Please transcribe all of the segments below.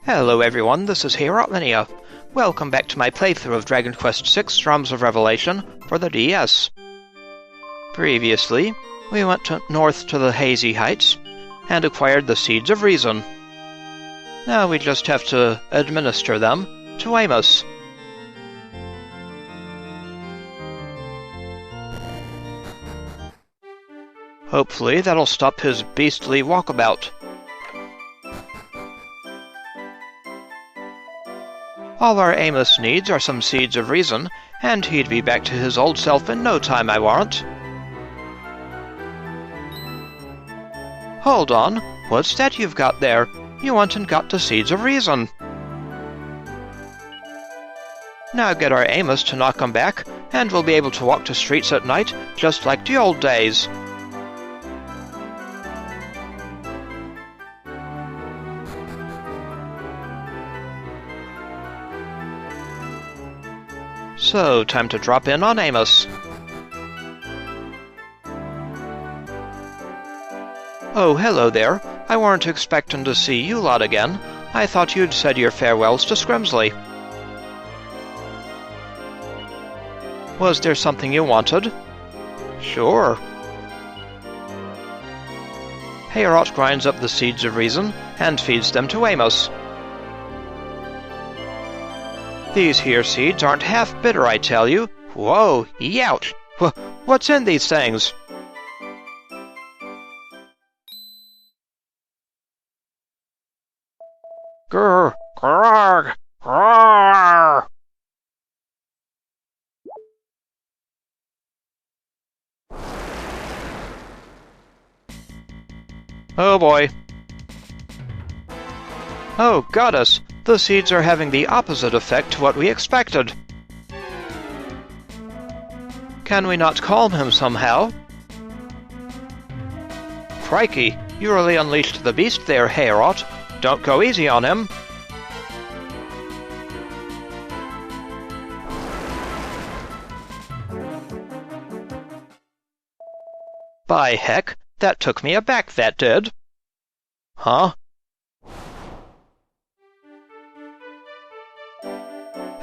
Hello everyone, this is Hazy. Welcome back to my playthrough of Dragon Quest VI Drums of Revelation for the DS. Previously, we went north to the Hazy Heights and acquired the Seeds of Reason. Now we just have to administer them to Amos. Hopefully that'll stop his beastly walkabout. All our Amos needs are some Seeds of Reason, and he'd be back to his old self in no time, I warrant. Hold on, what's that you've got there? You went and got the Seeds of Reason. Now get our Amos to knock 'em back, and we'll be able to walk the streets at night, just like the old days. So, time to drop in on Amos. Oh, hello there. I weren't expecting to see you lot again. I thought you'd said your farewells to Scrimsley. Was there something you wanted? Sure. Hayrot grinds up the Seeds of Reason and feeds them to Amos. These here seeds aren't half bitter, I tell you. Whoa, youch! What's in these things? Grr, grrr, grrr. Oh boy. Oh, goddess! The seeds are having the opposite effect to what we expected. Can we not calm him somehow? Crikey, you really unleashed the beast there, Hayrot. Don't go easy on him. By heck, that took me aback, that did. Huh?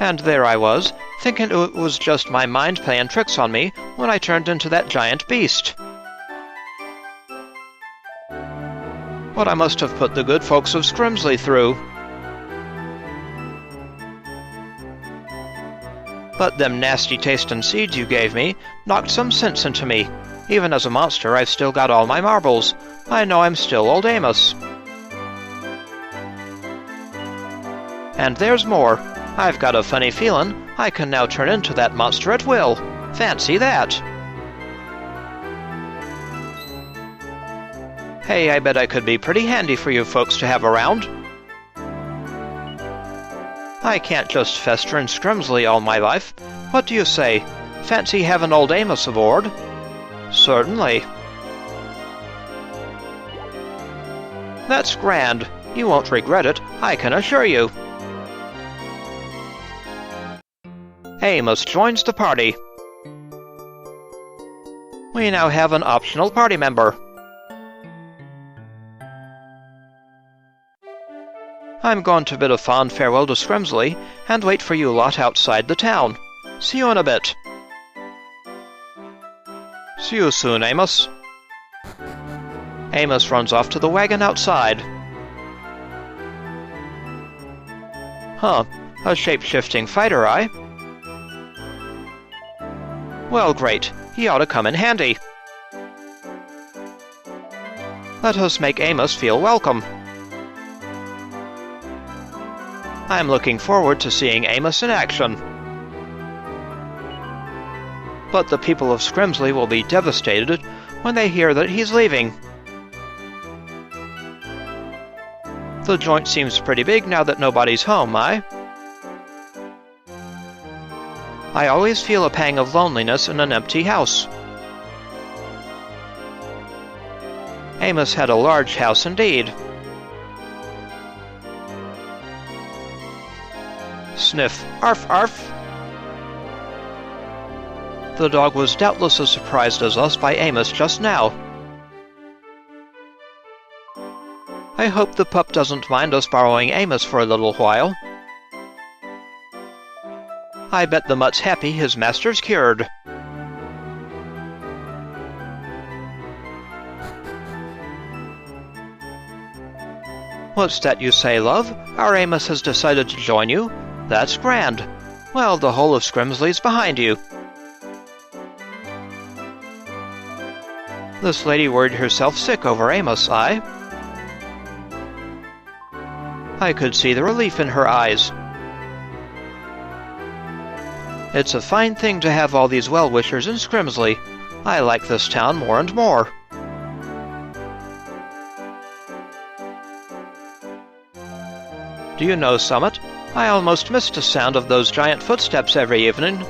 And there I was, thinking it was just my mind playing tricks on me when I turned into that giant beast. What I must have put the good folks of Scrimsley through. But them nasty-tasting seeds you gave me knocked some sense into me. Even as a monster, I've still got all my marbles. I know I'm still old Amos. And there's more. I've got a funny feeling I can now turn into that monster at will. Fancy that! Hey, I bet I could be pretty handy for you folks to have around. I can't just fester in Scrimsley all my life. What do you say? Fancy having old Amos aboard? Certainly. That's grand. You won't regret it, I can assure you. Amos joins the party. We now have an optional party member. I'm going to bid a fond farewell to Scrimsley and wait for you lot outside the town. See you in a bit. See you soon, Amos. Amos runs off to the wagon outside. Huh, a shape-shifting fighter, eh? Well, great. He ought to come in handy. Let us make Amos feel welcome. I'm looking forward to seeing Amos in action. But the people of Scrimsley will be devastated when they hear that he's leaving. The joint seems pretty big now that nobody's home, eh? I always feel a pang of loneliness in an empty house. Amos had a large house indeed. Sniff, arf, arf. The dog was doubtless as surprised as us by Amos just now. I hope the pup doesn't mind us borrowing Amos for a little while. I bet the mutt's happy his master's cured. What's that you say, love? Our Amos has decided to join you? That's grand. Well, the whole of Scrimsley's behind you. This lady worried herself sick over Amos, I could see the relief in her eyes. It's a fine thing to have all these well-wishers in Scrimsley. I like this town more and more. Do you know, Summit, I almost missed the sound of those giant footsteps every evening.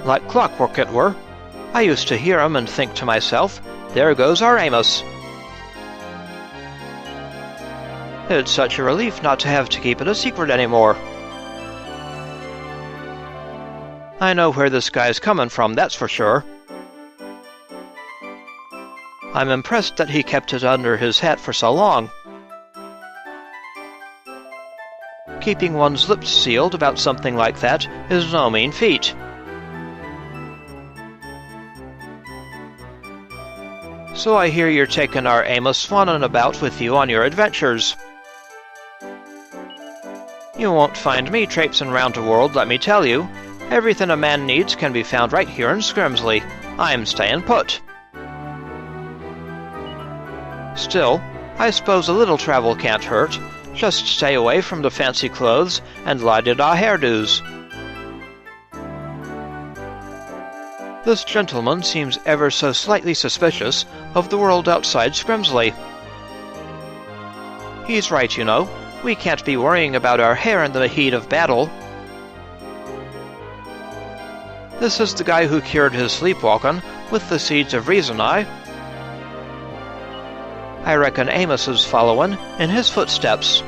Like clockwork it were. I used to hear 'em and think to myself, there goes our Amos. It's such a relief not to have to keep it a secret anymore. I know where this guy's coming from, that's for sure. I'm impressed that he kept it under his hat for so long. Keeping one's lips sealed about something like that is no mean feat. So I hear you're taking our Amos swanning about with you on your adventures. You won't find me traipsing round the world, let me tell you. Everything a man needs can be found right here in Scrimsley. I'm staying put. Still, I suppose a little travel can't hurt. Just stay away from the fancy clothes and la-di-da hairdos. This gentleman seems ever so slightly suspicious of the world outside Scrimsley. He's right, you know. We can't be worrying about our hair in the heat of battle. This is the guy who cured his sleepwalking with the seeds of reason, I reckon Amos is following in his footsteps.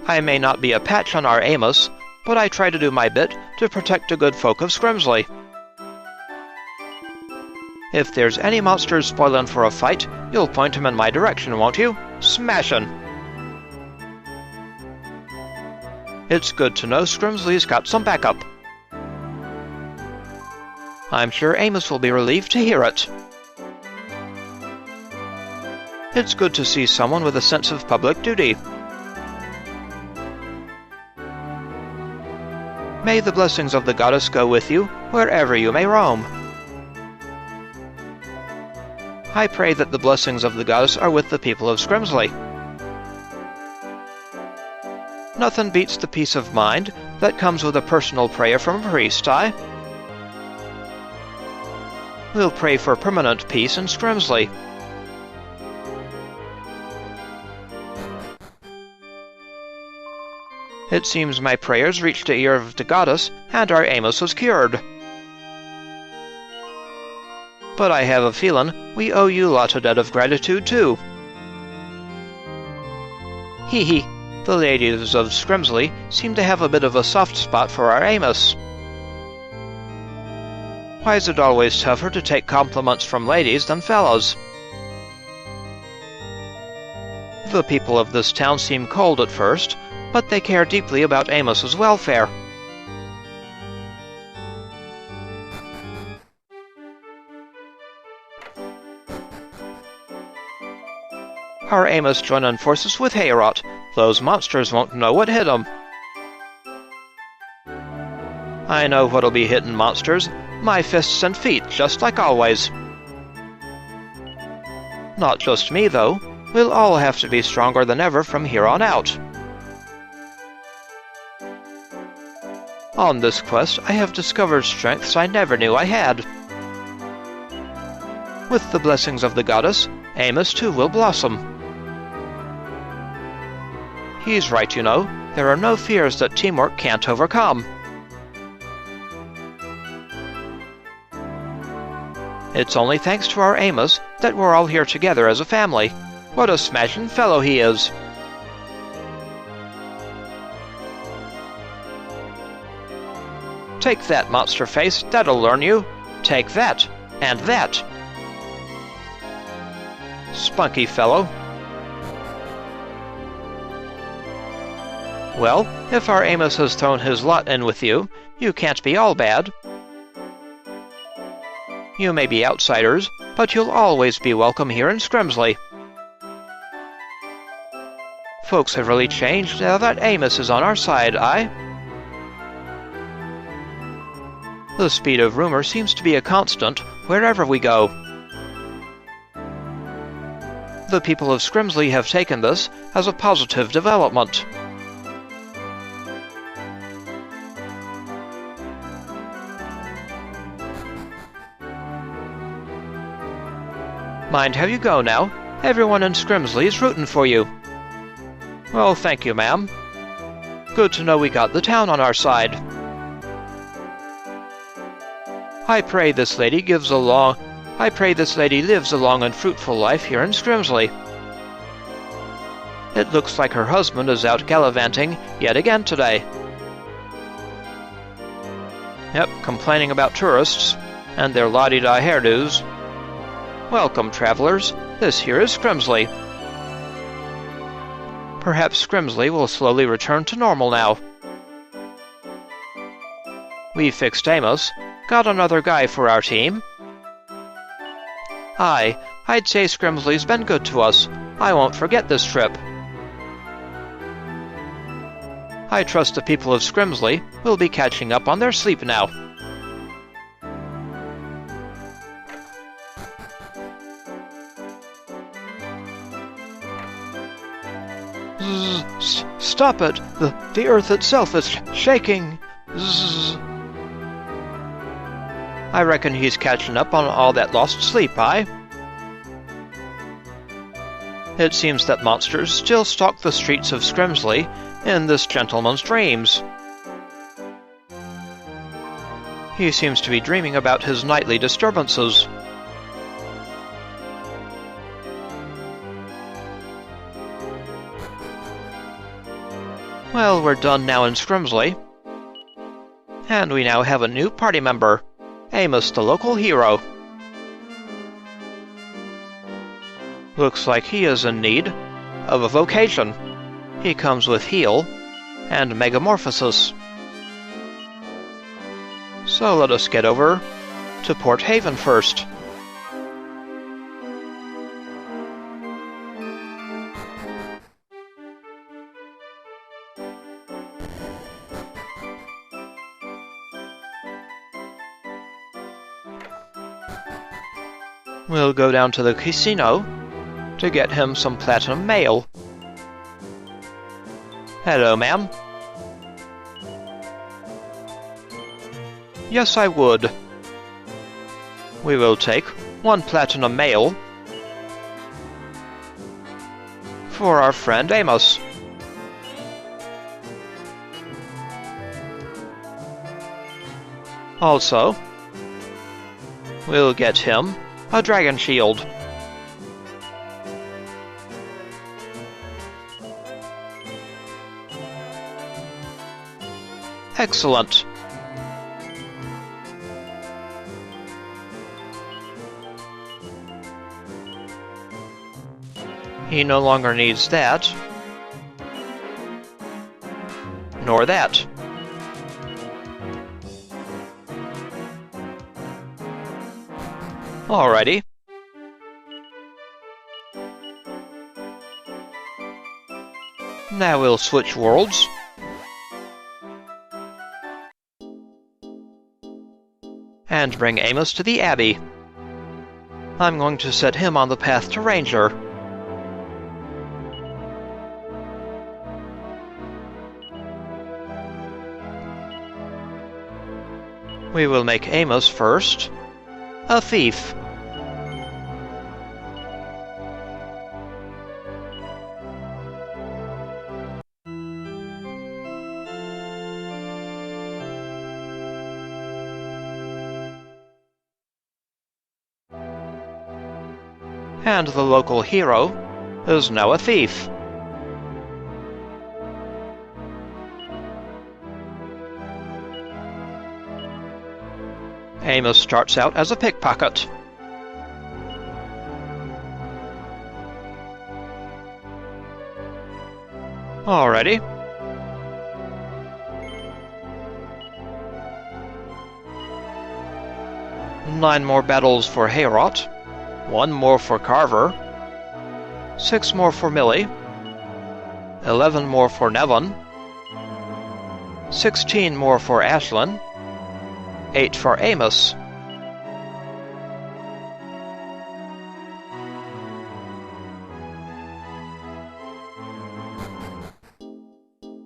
I may not be a patch on our Amos, but I try to do my bit to protect the good folk of Scrimsley. If there's any monsters spoiling for a fight, you'll point 'em in my direction, won't you? Smashin'! It's good to know Scrimsley's got some backup. I'm sure Amos will be relieved to hear it. It's good to see someone with a sense of public duty. May the blessings of the goddess go with you, wherever you may roam. I pray that the blessings of the goddess are with the people of Scrimsley. Nothing beats the peace of mind that comes with a personal prayer from a priest, We'll pray for permanent peace in Scrimsley. It seems my prayers reached the ear of the goddess, and our Amos was cured. But I have a feeling we owe you lot a debt of gratitude, too. Hee hee, the ladies of Scrimsley seem to have a bit of a soft spot for our Amos. Why is it always tougher to take compliments from ladies than fellows? The people of this town seem cold at first, but they care deeply about Amos's welfare. Our Amos joining forces with Hayrot. Those monsters won't know what hit 'em. I know what'll be hitting monsters. My fists and feet, just like always. Not just me, though. We'll all have to be stronger than ever from here on out. On this quest, I have discovered strengths I never knew I had. With the blessings of the goddess, Amos too will blossom. He's right, you know. There are no fears that teamwork can't overcome. It's only thanks to our Amos that we're all here together as a family. What a smashing fellow he is! Take that, monster face, that'll learn you. Take that. And that. Spunky fellow. Well, if our Amos has thrown his lot in with you, you can't be all bad. You may be outsiders, but you'll always be welcome here in Scrimsley. Folks have really changed now that Amos is on our side, aye? The speed of rumor seems to be a constant wherever we go. The people of Scrimsley have taken this as a positive development. Mind how you go now. Everyone in Scrimsley is rooting for you. Well, thank you, ma'am. Good to know we got the town on our side. I pray this lady lives a long and fruitful life here in Scrimsley. It looks like her husband is out gallivanting yet again today. Yep, complaining about tourists and their la-di-da hairdos. Welcome, travelers. This here is Scrimsley. Perhaps Scrimsley will slowly return to normal now. We fixed Amos. Got another guy for our team. Aye, I'd say Scrimsley's been good to us. I won't forget this trip. I trust the people of Scrimsley will be catching up on their sleep now. Stop it! The earth itself is shaking! Zzz. I reckon he's catching up on all that lost sleep, aye? It seems that monsters still stalk the streets of Scrimsley in this gentleman's dreams. He seems to be dreaming about his nightly disturbances. Well, we're done now in Scrimsley. And we now have a new party member, Amos, the local hero. Looks like he is in need of a vocation. He comes with heal and megamorphosis. So let us get over to Port Haven first. We'll go down to the casino to get him some platinum mail. Hello, ma'am. Yes, I would. We will take 1 platinum mail for our friend Amos. Also, we'll get him a dragon shield. Excellent. He no longer needs that, nor that. Alrighty. Now we'll switch worlds. And bring Amos to the Abbey. I'm going to set him on the path to Ranger. We will make Amos first a thief. And the local hero is now a thief. Amos starts out as a pickpocket. Alrighty. Nine more battles for Hayrot, 1 more for Carver, 6 more for Millie, 11 more for Nevin, 16 more for Ashlyn, 8 for Amos.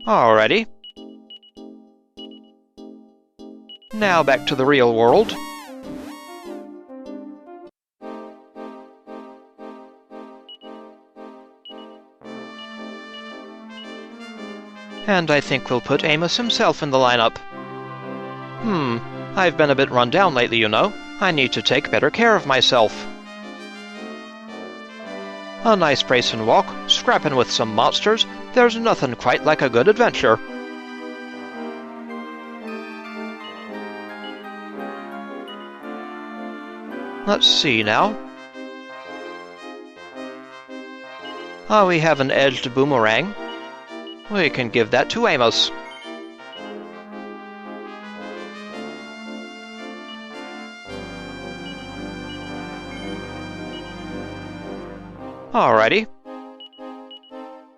Alrighty. Now back to the real world. And I think we'll put Amos himself in the lineup. I've been a bit run down lately, you know. I need to take better care of myself. A nice brace and walk, scrapping with some monsters. There's nothing quite like a good adventure. Let's see now. We have an edged boomerang. We can give that to Amos. Alrighty.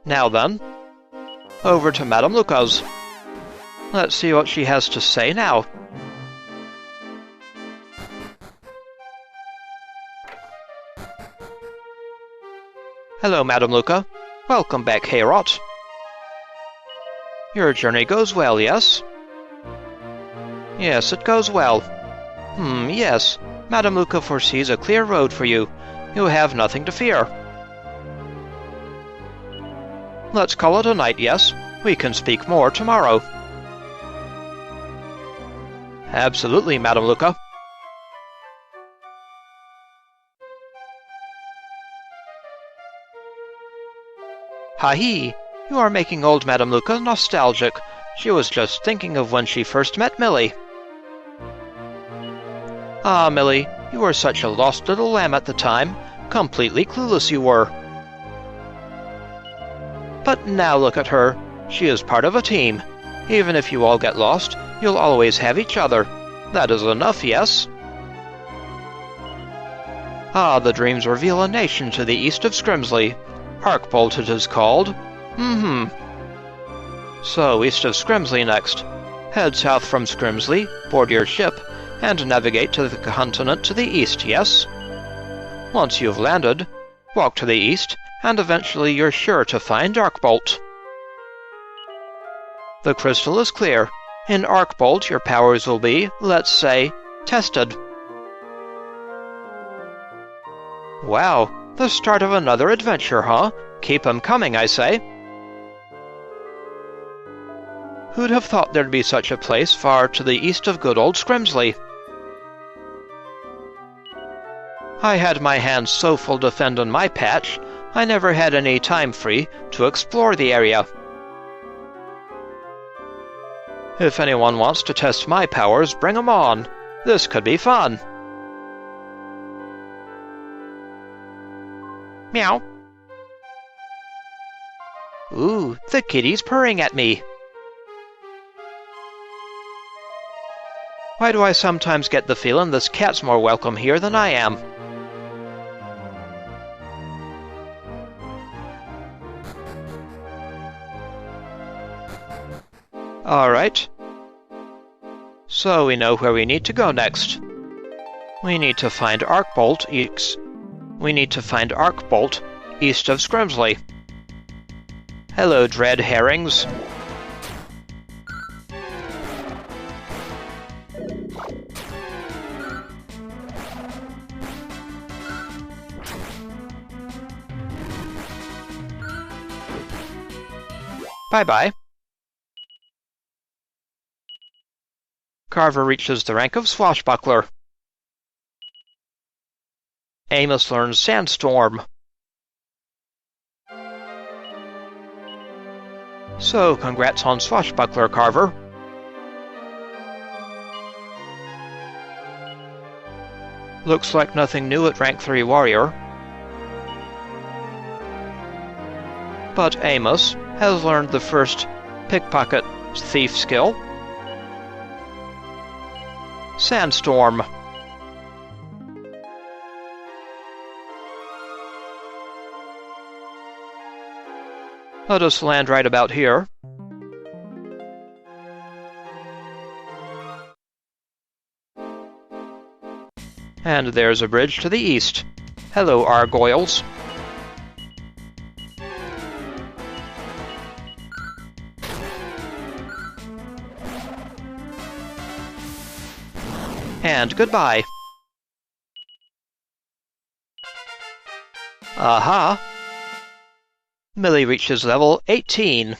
Now then, over to Madam Luca's. Let's see what she has to say now. Hello, Madam Luca. Welcome back, Hayrot. Your journey goes well, yes? Yes, it goes well. Yes. Madam Luca foresees a clear road for you. You have nothing to fear. Let's call it a night, yes? We can speak more tomorrow. Absolutely, Madam Luca. Ha-hee! You are making old Madam Luca nostalgic. She was just thinking of when she first met Millie. Ah, Millie, you were such a lost little lamb at the time. Completely clueless you were. But now look at her. She is part of a team. Even if you all get lost, you'll always have each other. That is enough, yes? Ah, the dreams reveal a nation to the east of Scrimsley. Arkbolt it is called. So, east of Scrimsley next. Head south from Scrimsley, board your ship, and navigate to the continent to the east, yes? Once you've landed, walk to the east, and eventually you're sure to find Arcbolt. The crystal is clear. In Arcbolt, your powers will be, let's say, tested. Wow, the start of another adventure, huh? Keep 'em coming, I say. Who'd have thought there'd be such a place far to the east of good old Scrimsley? I had my hands so full defending my patch, I never had any time free to explore the area. If anyone wants to test my powers, bring 'em on. This could be fun. Meow. Ooh, the kitty's purring at me. Why do I sometimes get the feeling this cat's more welcome here than I am? Alright. So we know where we need to go next. We need to find Arcbolt east of Scrimsley. Hello, dread herrings. Bye-bye. Carver reaches the rank of swashbuckler. Amos learns sandstorm. So, congrats on swashbuckler, Carver. Looks like nothing new at rank 3 warrior. But Amos has learned the first pickpocket thief skill. Sandstorm. Let us land right about here. And there's a bridge to the east. Hello, Argoyles. And goodbye. Aha! Millie reaches level 18.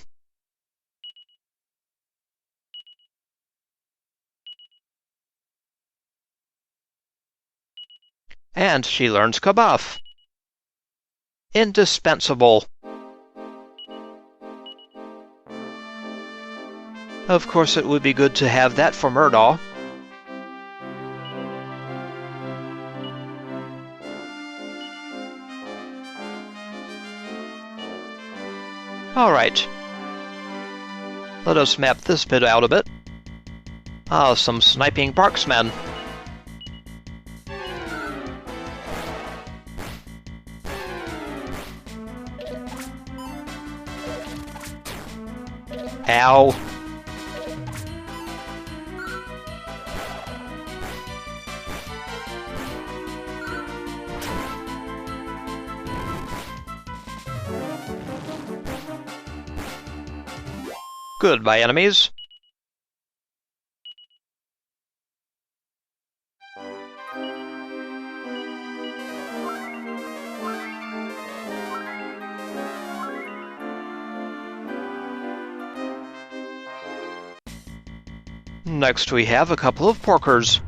And she learns Kabuff. Indispensable. Of course, it would be good to have that for Murdaugh. Alright. Let us map this bit out a bit. Ah, some sniping marksmen. Ow. Goodbye, enemies. Next we have a couple of porkers.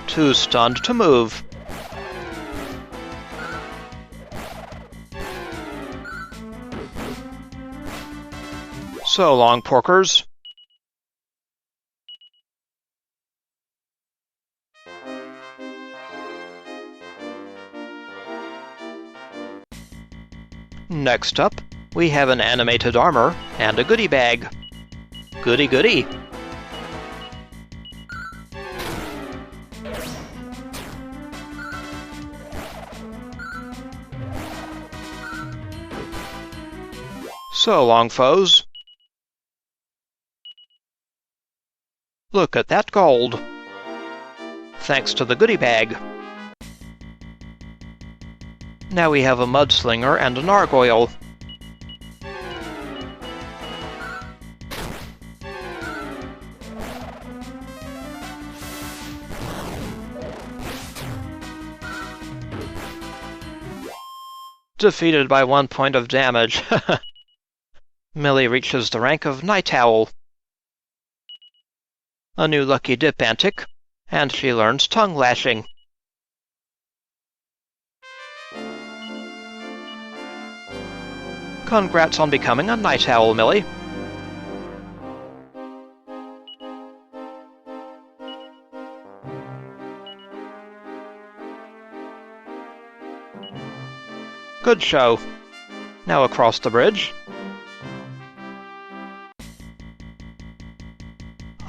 Too stunned to move. So long, porkers. Next up, we have an animated armor and a goodie bag. Goody goody. So long, foes. Look at that gold. Thanks to the goodie bag. Now we have a mudslinger and an Argoyle. Defeated by 1 point of damage. Millie reaches the rank of Night Owl. A new lucky dip antic, and she learns tongue lashing. Congrats on becoming a Night Owl, Millie. Good show. Now across the bridge.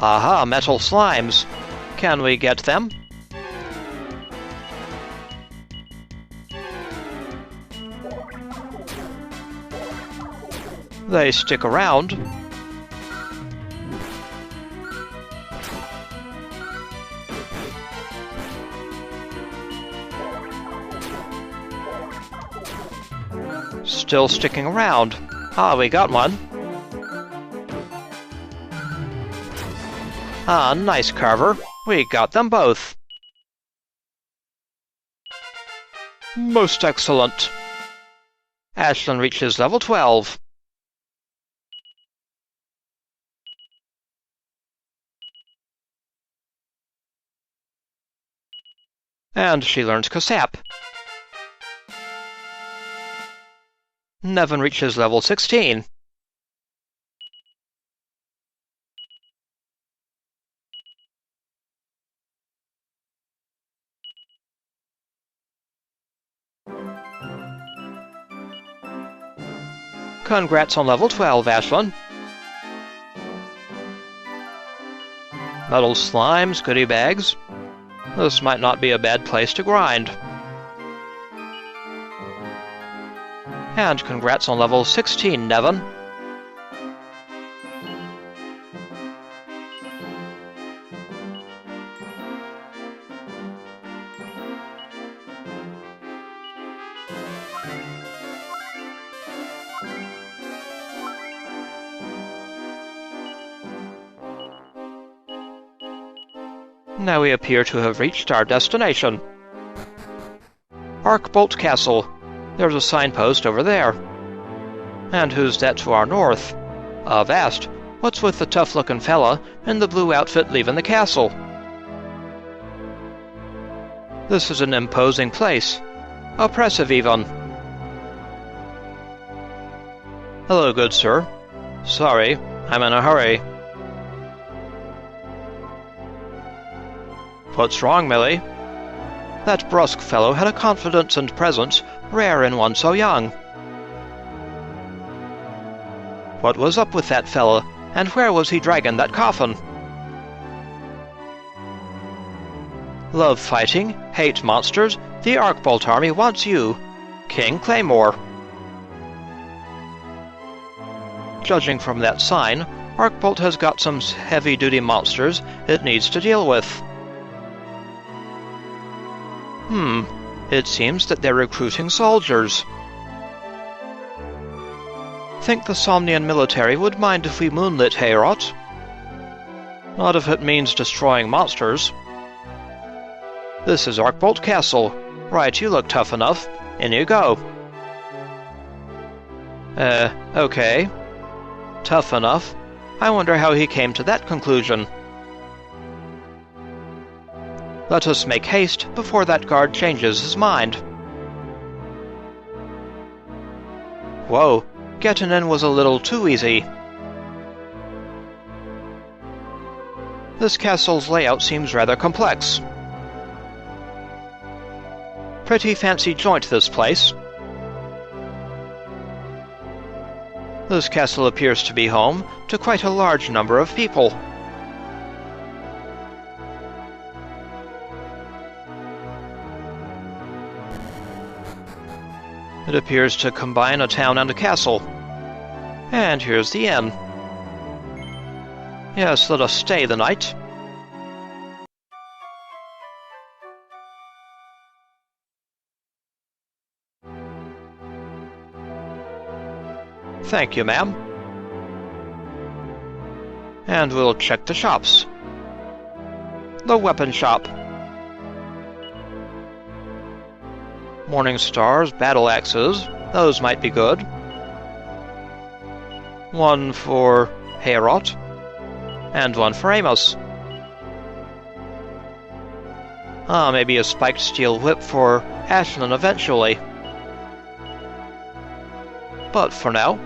Aha, metal slimes. Can we get them? They stick around. Still sticking around. Ah, we got one. Ah, nice, Carver. We got them both. Most excellent. Ashlyn reaches level 12. And she learns Kasap. Nevin reaches level 16. Congrats on level 12, Ashlyn. Metal slimes, goodie bags. This might not be a bad place to grind. And congrats on level 16, Nevin. Now we appear to have reached our destination. Arkbolt Castle. There's a signpost over there. And who's that to our north? Avast, what's with the tough-looking fella in the blue outfit leaving the castle? This is an imposing place. Oppressive, even. Hello, good sir. Sorry, I'm in a hurry. What's wrong, Millie? That brusque fellow had a confidence and presence rare in one so young. What was up with that fella, and where was he dragging that coffin? Love fighting, hate monsters, the Arcbolt army wants you, King Claymore. Judging from that sign, Arcbolt has got some heavy-duty monsters it needs to deal with. It seems that they're recruiting soldiers. Think the Somnian military would mind if we moonlit Heorot? Not if it means destroying monsters. This is Arkbolt Castle. Right, you look tough enough. In you go. Okay. Tough enough. I wonder how he came to that conclusion. Let us make haste before that guard changes his mind. Whoa, getting in was a little too easy. This castle's layout seems rather complex. Pretty fancy joint, this place. This castle appears to be home to quite a large number of people. It appears to combine a town and a castle. And here's the inn. Yes, let us stay the night. Thank you, ma'am. And we'll check the shops. The weapon shop. Morning stars, battle axes, those might be good. One for Heorot, and one for Amos. Maybe a spiked steel whip for Ashlyn eventually. But for now,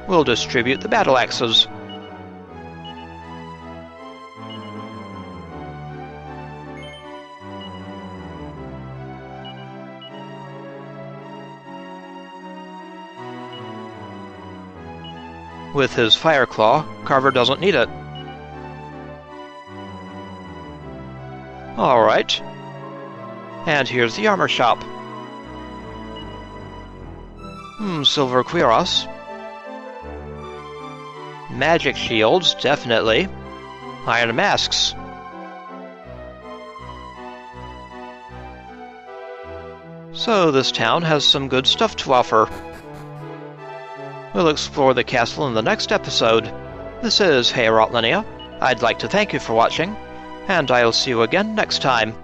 we'll distribute the battle axes. With his fire claw, Carver doesn't need it. Alright. And here's the armor shop. Silver cuirass. Magic shields, definitely. Iron masks. So this town has some good stuff to offer. We'll explore the castle in the next episode. This is Heorot Linnea. I'd like to thank you for watching, and I'll see you again next time.